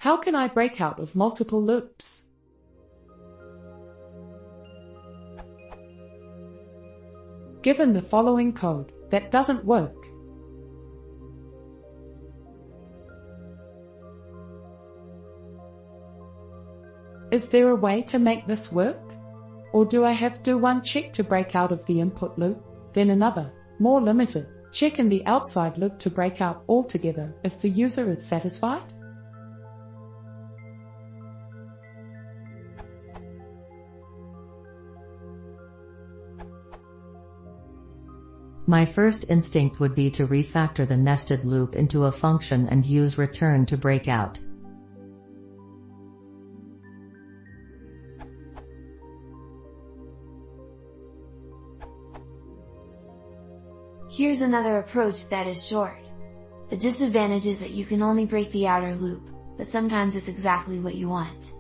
How can I break out of multiple loops? Given the following code that doesn't work, is there a way to make this work? Or do I have to do one check to break out of the input loop, then another, more limited, check in the outside loop to break out altogether if the user is satisfied? My first instinct would be to refactor the nested loop into a function and use return to break out. Here's another approach that is short. The disadvantage is that you can only break the outer loop, but sometimes it's exactly what you want.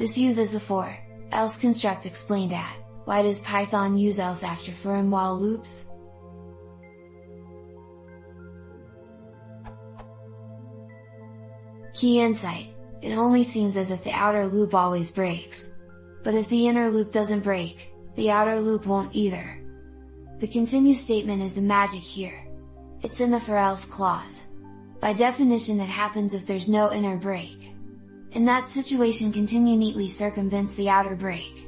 This uses the for, else construct explained at. Why does Python use else after for and while loops? Key insight. It only seems as if the outer loop always breaks. But if the inner loop doesn't break, the outer loop won't either. The continue statement is the magic here. It's in the for else clause. By definition, that happens if there's no inner break. In that situation, continue neatly circumvents the outer break.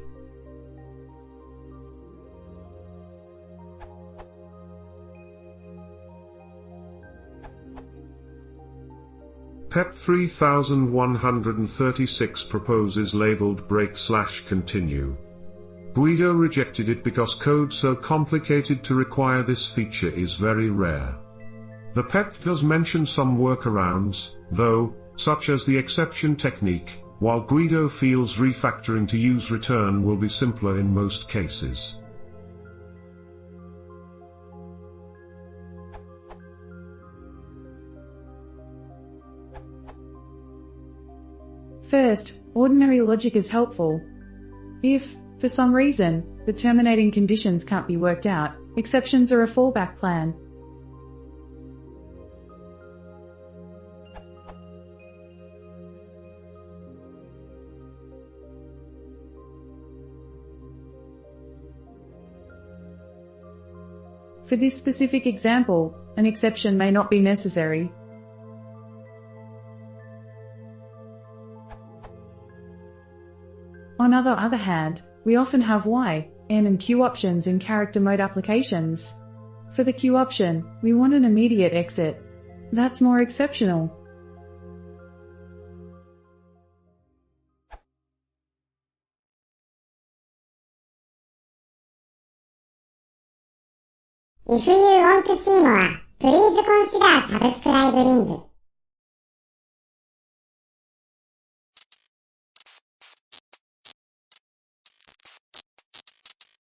PEP 3136 proposes labeled break/continue. Guido rejected it because code so complicated to require this feature is very rare. The PEP does mention some workarounds, though, such as the exception technique, while Guido feels refactoring to use return will be simpler in most cases. First, ordinary logic is helpful. If, for some reason, the terminating conditions can't be worked out, exceptions are a fallback plan. For this specific example, an exception may not be necessary. On the other hand, we often have Y, N and Q options in character mode applications. For the Q option, we want an immediate exit. That's more exceptional. If you want to see more, please consider subscribing.